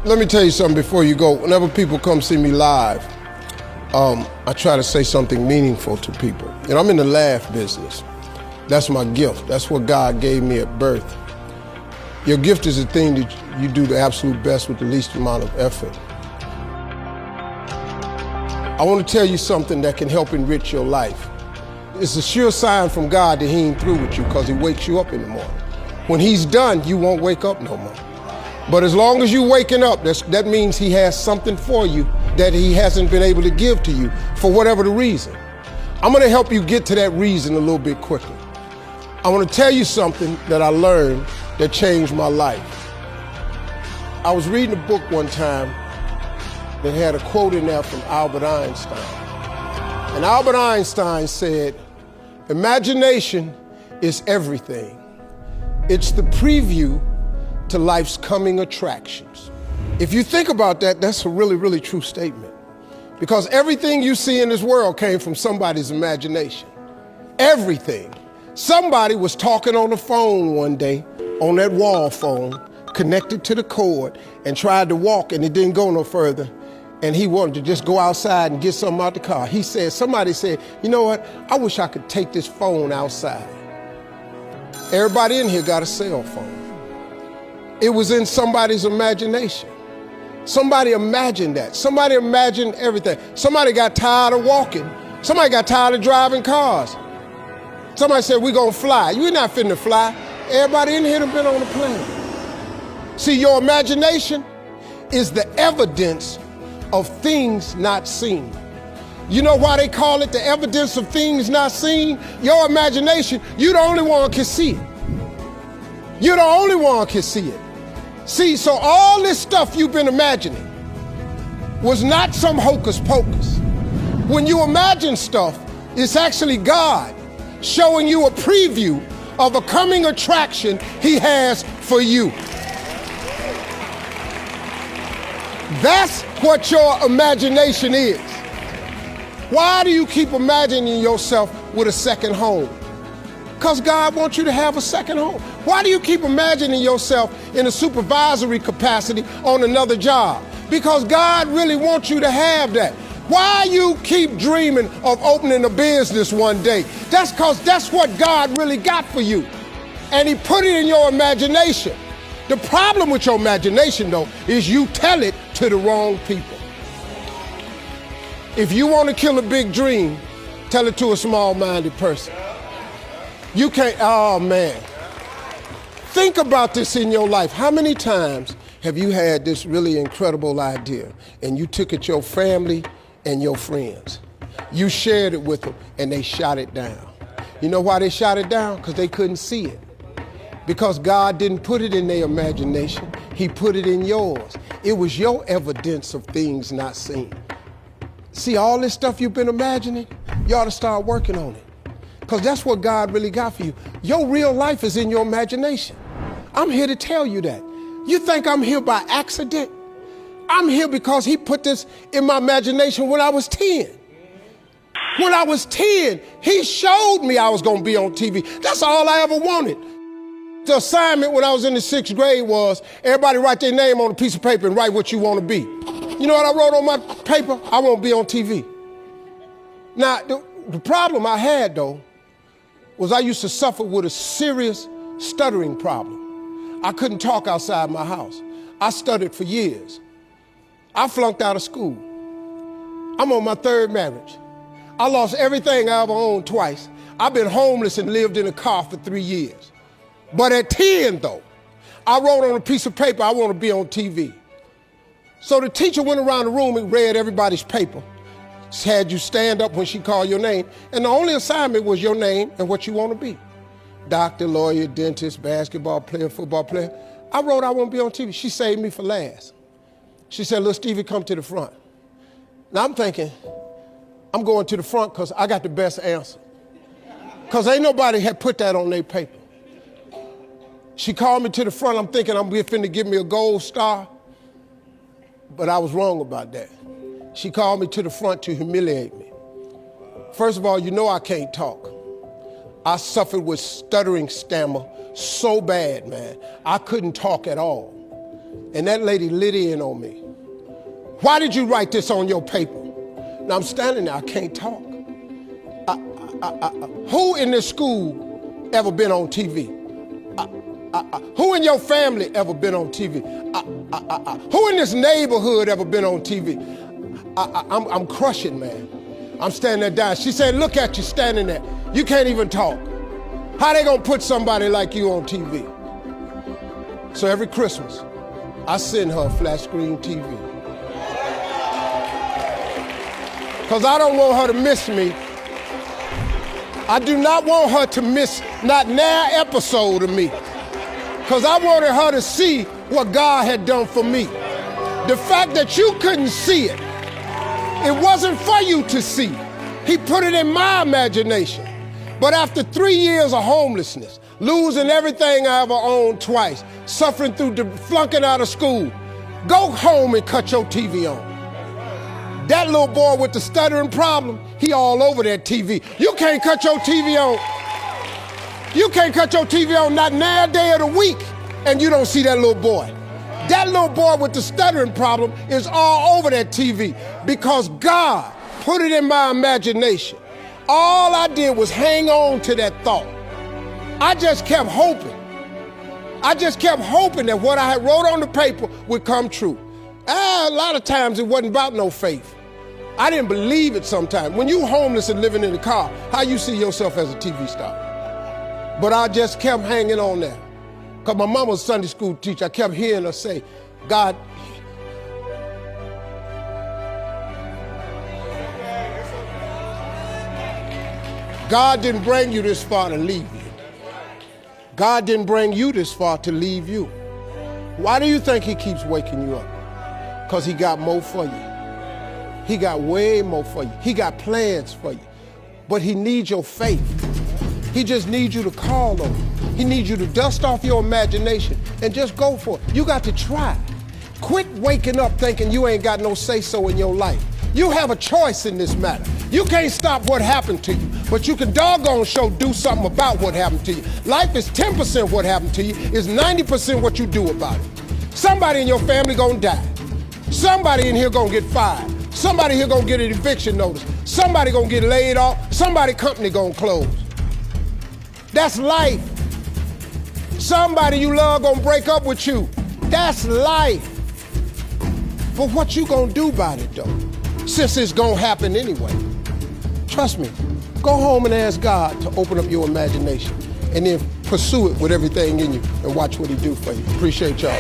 Let me tell you something before you go. Whenever people come see me live, I try to say something meaningful to people. And I'm in the laugh business. That's my gift. That's what God gave me at birth. Your gift is the thing that you do the absolute best with the least amount of effort. I want to tell you something that can help enrich your life. It's a sure sign from God that he ain't through with you because he wakes you up in the morning. When he's done, you won't wake up no more. But as long as you're waking up, that means he has something for you that he hasn't been able to give to you for whatever the reason. I'm going to help you get to that reason a little bit quicker. I want to tell you something that I learned that changed my life. I was reading a book one time that had a quote in there from Albert Einstein. And Albert Einstein said, "Imagination is everything. It's the preview to life's coming attractions." If you think about that, that's a really, really true statement. Because everything you see in this world came from somebody's imagination. Everything. Somebody was talking on the phone one day, on that wall phone, connected to the cord, and tried to walk, and it didn't go no further. And he wanted to just go outside and get something out the car. Somebody said, "You know what? I wish I could take this phone outside." Everybody in here got a cell phone. It was in somebody's imagination. Somebody imagined that. Somebody imagined everything. Somebody got tired of walking. Somebody got tired of driving cars. Somebody said, "We're gonna fly." You're not finna fly. Everybody in here done been on a plane. See, your imagination is the evidence of things not seen. You know why they call it the evidence of things not seen? Your imagination, you're the only one can see it. You're the only one can see it. See, so all this stuff you've been imagining was not some hocus pocus. When you imagine stuff, it's actually God showing you a preview of a coming attraction he has for you. That's what your imagination is. Why do you keep imagining yourself with a second home? Because God wants you to have a second home. Why do you keep imagining yourself in a supervisory capacity on another job? Because God really wants you to have that. Why you keep dreaming of opening a business one day? That's because that's what God really got for you. And he put it in your imagination. The problem with your imagination, though, is you tell it to the wrong people. If you want to kill a big dream, tell it to a small-minded person. You can't, oh man. Think about this in your life. How many times have you had this really incredible idea and you took it to your family and your friends? You shared it with them and they shot it down. You know why they shot it down? Because they couldn't see it. Because God didn't put it in their imagination, he put it in yours. It was your evidence of things not seen. See, all this stuff you've been imagining, you ought to start working on it. Because that's what God really got for you. Your real life is in your imagination. I'm here to tell you that. You think I'm here by accident? I'm here because he put this in my imagination when I was 10. When I was 10, he showed me I was going to be on TV. That's all I ever wanted. The assignment when I was in the 6th grade was everybody write their name on a piece of paper and write what you want to be. You know what I wrote on my paper? I want to be on TV. Now, the problem I had, though, was I used to suffer with a serious stuttering problem. I couldn't talk outside my house. I stuttered for years. I flunked out of school. I'm on my 3rd marriage. I lost everything I ever owned twice. I've been homeless and lived in a car for 3 years. But at 10, though, I wrote on a piece of paper, I want to be on TV. So the teacher went around the room and read everybody's paper. Had you stand up when she called your name. And the only assignment was your name and what you want to be. Doctor, lawyer, dentist, basketball player, football player. I wrote I want to be on TV. She saved me for last. She said, "Little Stevie, come to the front." Now I'm thinking, I'm going to the front because I got the best answer. Because ain't nobody had put that on their paper. She called me to the front. I'm thinking I'm finna give me a gold star. But I was wrong about that. She called me to the front to humiliate me. First of all, you know I can't talk. I suffered with stuttering stammer so bad, man. I couldn't talk at all. And that lady lit in on me. Why did you write this on your paper? Now I'm standing there, I can't talk. Who in this school ever been on TV? Who in your family ever been on TV? Who in this neighborhood ever been on TV? I'm crushing, man. I'm standing there dying. She said, look at you standing there. You can't even talk. How they gonna put somebody like you on TV? So every Christmas, I send her a flat screen TV. Because I don't want her to miss me. I do not want her to miss not now episode of me. Because I wanted her to see what God had done for me. The fact that you couldn't see it, it wasn't for you to see. He put it in my imagination. But after 3 years of homelessness, losing everything I ever owned twice, suffering through flunking out of school, go home and cut your TV on. That little boy with the stuttering problem, he all over that TV. You can't cut your TV on. You can't cut your TV on not now day of the week and you don't see that little boy. That little boy with the stuttering problem is all over that TV because God put it in my imagination. All I did was hang on to that thought. I just kept hoping. I just kept hoping that what I had wrote on the paper would come true. A lot of times it wasn't about no faith. I didn't believe it sometimes. When you homeless and living in a car, how you see yourself as a TV star? But I just kept hanging on there. Because my mama was a Sunday school teacher. I kept hearing her say, God, God didn't bring you this far to leave you. God didn't bring you this far to leave you. Why do you think he keeps waking you up? Because he got more for you. He got way more for you. He got plans for you. But he needs your faith. He just needs you to call on him. He needs you to dust off your imagination and just go for it. You got to try. Quit waking up thinking you ain't got no say-so in your life. You have a choice in this matter. You can't stop what happened to you, but you can doggone sure do something about what happened to you. Life is 10% what happened to you, is 90% what you do about it. Somebody in your family gonna die. Somebody in here gonna get fired. Somebody here gonna get an eviction notice. Somebody gonna get laid off. Somebody company gonna close. That's life. Somebody you love gonna break up with you. That's life. But what you gonna do about it though? Since it's gonna happen anyway. Trust me, go home and ask God to open up your imagination and then pursue it with everything in you and watch what he do for you. Appreciate y'all.